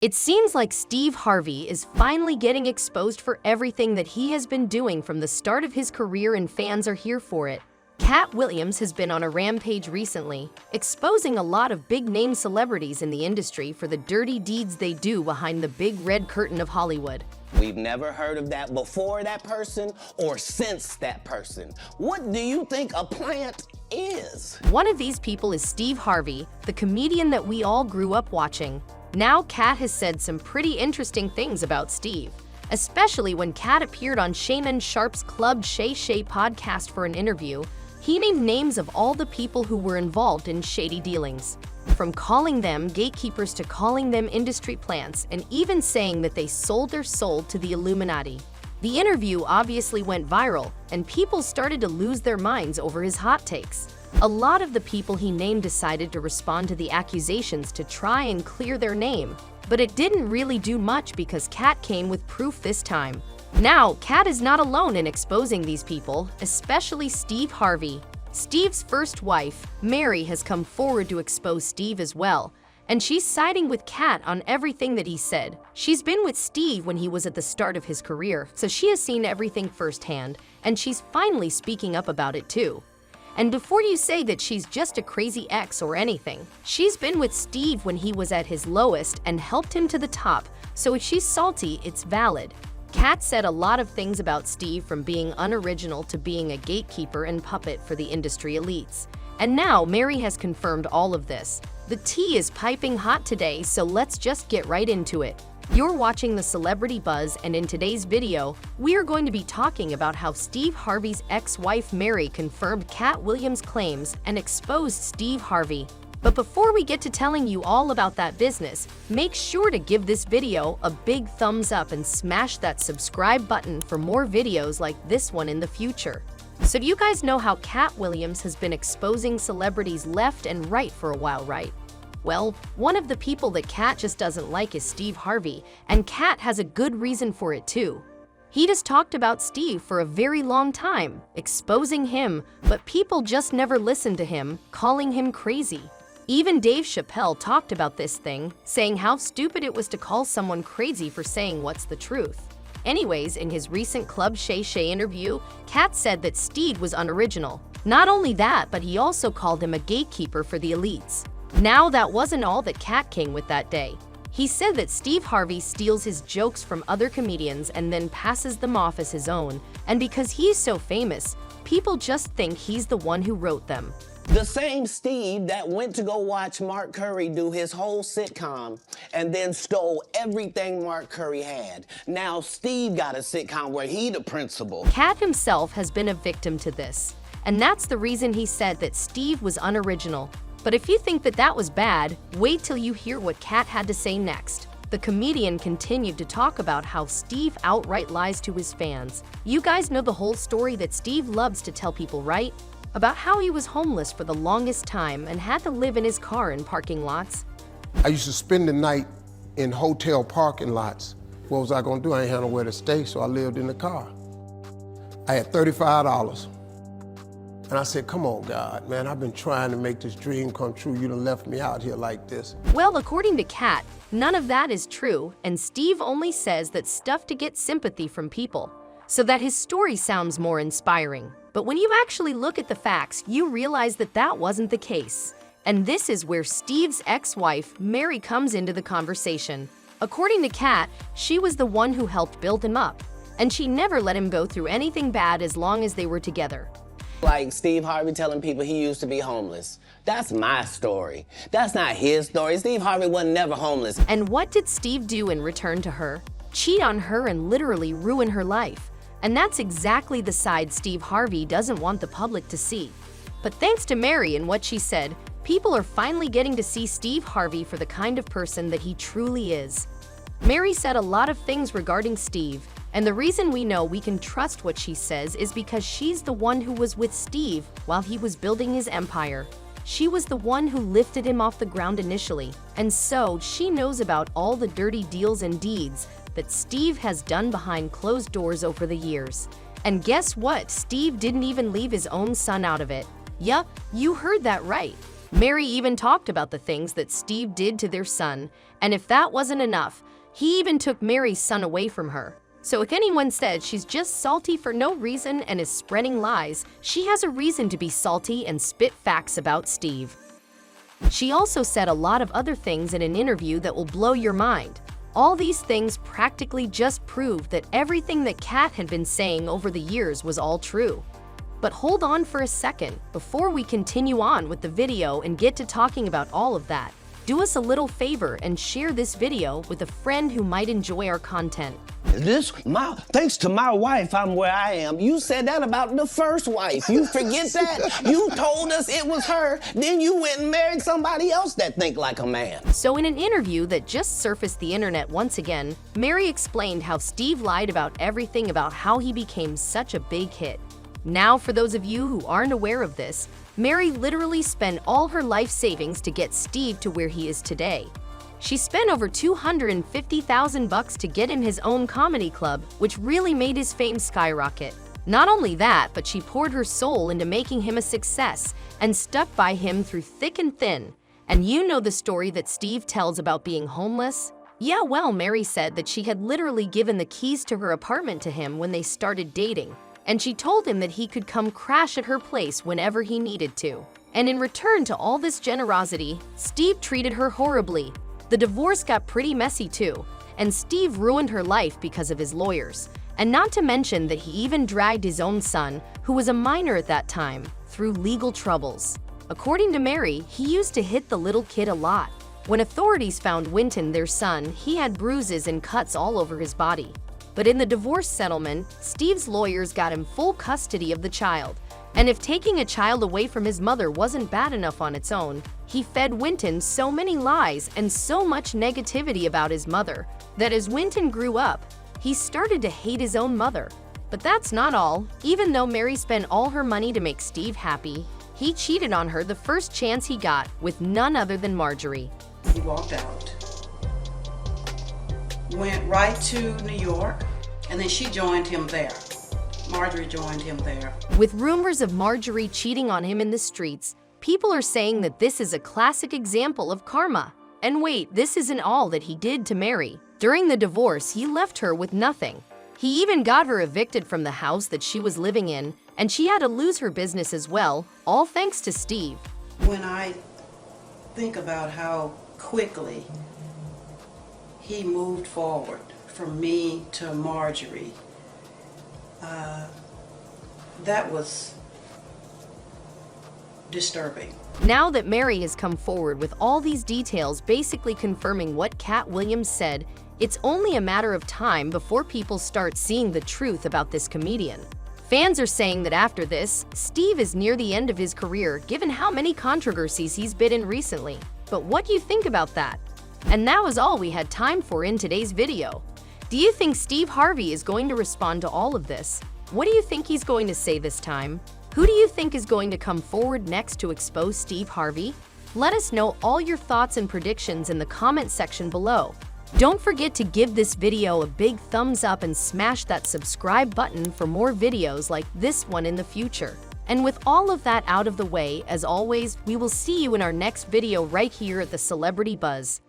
It seems like Steve Harvey is finally getting exposed for everything that he has been doing from the start of his career, and fans are here for it. Katt Williams has been on a rampage recently, exposing a lot of big-name celebrities in the industry for the dirty deeds they do behind the big red curtain of Hollywood. We've never heard of that before that person or since that person. What do you think a plant is? One of these people is Steve Harvey, the comedian that we all grew up watching. Now, Katt has said some pretty interesting things about Steve, especially when Katt appeared on Shannon Sharpe's Club Shay Shay podcast for an interview. He named names of all the people who were involved in shady dealings, from calling them gatekeepers to calling them industry plants, and even saying that they sold their soul to the Illuminati. The interview obviously went viral, and people started to lose their minds over his hot takes. A lot of the people he named decided to respond to the accusations to try and clear their name, but it didn't really do much because Katt came with proof this time. Now, Katt is not alone in exposing these people, especially Steve Harvey. Steve's first wife, Mary, has come forward to expose Steve as well, and she's siding with Katt on everything that he said. She's been with Steve when he was at the start of his career, so she has seen everything firsthand, and she's finally speaking up about it too. And before you say that she's just a crazy ex or anything, she's been with Steve when he was at his lowest and helped him to the top, so if she's salty, it's valid. Katt said a lot of things about Steve, from being unoriginal to being a gatekeeper and puppet for the industry elites. And now Mary has confirmed all of this. The tea is piping hot today, so let's just get right into it. You're watching The Celebrity Buzz, and in today's video, we are going to be talking about how Steve Harvey's ex-wife Mary confirmed Katt Williams' claims and exposed Steve Harvey. But before we get to telling you all about that business, make sure to give this video a big thumbs up and smash that subscribe button for more videos like this one in the future. So you guys know how Katt Williams has been exposing celebrities left and right for a while, right? Well, one of the people that Katt just doesn't like is Steve Harvey, and Katt has a good reason for it too. He just talked about Steve for a very long time, exposing him, but people just never listened to him, calling him crazy. Even Dave Chappelle talked about this thing, saying how stupid it was to call someone crazy for saying what's the truth. Anyways, in his recent Club Shay Shay interview, Katt said that Steve was unoriginal. Not only that, but he also called him a gatekeeper for the elites. Now, that wasn't all that Katt came with that day. He said that Steve Harvey steals his jokes from other comedians and then passes them off as his own, and because he's so famous, people just think he's the one who wrote them. The same Steve that went to go watch Mark Curry do his whole sitcom and then stole everything Mark Curry had. Now Steve got a sitcom where he the principal. Katt himself has been a victim to this, and that's the reason he said that Steve was unoriginal. But if you think that that was bad, wait till you hear what Katt had to say next. The comedian continued to talk about how Steve outright lies to his fans. You guys know the whole story that Steve loves to tell people, right? About how he was homeless for the longest time and had to live in his car in parking lots. I used to spend the night in hotel parking lots. What was I gonna do? I ain't had nowhere to stay, so I lived in the car. I had $35. And I said, come on, God, man, I've been trying to make this dream come true. You done left me out here like this. Well, according to Katt, none of that is true, and Steve only says that stuff to get sympathy from people, so that his story sounds more inspiring. But when you actually look at the facts, you realize that that wasn't the case. And this is where Steve's ex-wife, Mary, comes into the conversation. According to Katt, she was the one who helped build him up, and she never let him go through anything bad as long as they were together. Like Steve Harvey telling people he used to be homeless. That's my story. That's not his story. Steve Harvey wasn't never homeless. And what did Steve do in return to her? Cheat on her and literally ruin her life. And that's exactly the side Steve Harvey doesn't want the public to see. But thanks to Mary and what she said, people are finally getting to see Steve Harvey for the kind of person that he truly is. Mary said a lot of things regarding Steve, and the reason we know we can trust what she says is because she's the one who was with Steve while he was building his empire. She was the one who lifted him off the ground initially, and so she knows about all the dirty deals and deeds that Steve has done behind closed doors over the years. And guess what? Steve didn't even leave his own son out of it. Yup, you heard that right. Mary even talked about the things that Steve did to their son, and if that wasn't enough, he even took Mary's son away from her. So if anyone said she's just salty for no reason and is spreading lies, she has a reason to be salty and spit facts about Steve. She also said a lot of other things in an interview that will blow your mind. All these things practically just prove that everything that Katt had been saying over the years was all true. But hold on for a second before we continue on with the video and get to talking about all of that. Do us a little favor and share this video with a friend who might enjoy our content. Thanks to my wife, I'm where I am. You said that about the first wife. You forget that? You told us it was her, then you went and married somebody else that think like a man. So in an interview that just surfaced the internet once again, Mary explained how Steve lied about everything about how he became such a big hit. Now, for those of you who aren't aware of this, Mary literally spent all her life savings to get Steve to where he is today. She spent over $250,000 to get him his own comedy club, which really made his fame skyrocket. Not only that, but she poured her soul into making him a success and stuck by him through thick and thin. And you know the story that Steve tells about being homeless? Yeah, well, Mary said that she had literally given the keys to her apartment to him when they started dating. And she told him that he could come crash at her place whenever he needed to. And in return to all this generosity, Steve treated her horribly. The divorce got pretty messy too, and Steve ruined her life because of his lawyers. And not to mention that he even dragged his own son, who was a minor at that time, through legal troubles. According to Mary, he used to hit the little kid a lot. When authorities found Winton, their son, he had bruises and cuts all over his body. But in the divorce settlement, Steve's lawyers got him full custody of the child. And if taking a child away from his mother wasn't bad enough on its own, he fed Winton so many lies and so much negativity about his mother that as Winton grew up, he started to hate his own mother. But that's not all. Even though Mary spent all her money to make Steve happy, he cheated on her the first chance he got with none other than Marjorie. He walked out, went right to New York, and then she joined him there. Marjorie joined him there. With rumors of Marjorie cheating on him in the streets, people are saying that this is a classic example of karma. And wait, this isn't all that he did to Mary. During the divorce, he left her with nothing. He even got her evicted from the house that she was living in, and she had to lose her business as well, all thanks to Steve. When I think about how quickly he moved forward from me to Marjorie, that was disturbing. Now that Mary has come forward with all these details basically confirming what Katt Williams said, it's only a matter of time before people start seeing the truth about this comedian. Fans are saying that after this, Steve is near the end of his career given how many controversies he's been in recently. But what do you think about that? And that was all we had time for in today's video. Do you think Steve Harvey is going to respond to all of this? What do you think he's going to say this time? Who do you think is going to come forward next to expose Steve Harvey? Let us know all your thoughts and predictions in the comment section below. Don't forget to give this video a big thumbs up and smash that subscribe button for more videos like this one in the future. And with all of that out of the way, as always, we will see you in our next video right here at the Celebrity Buzz.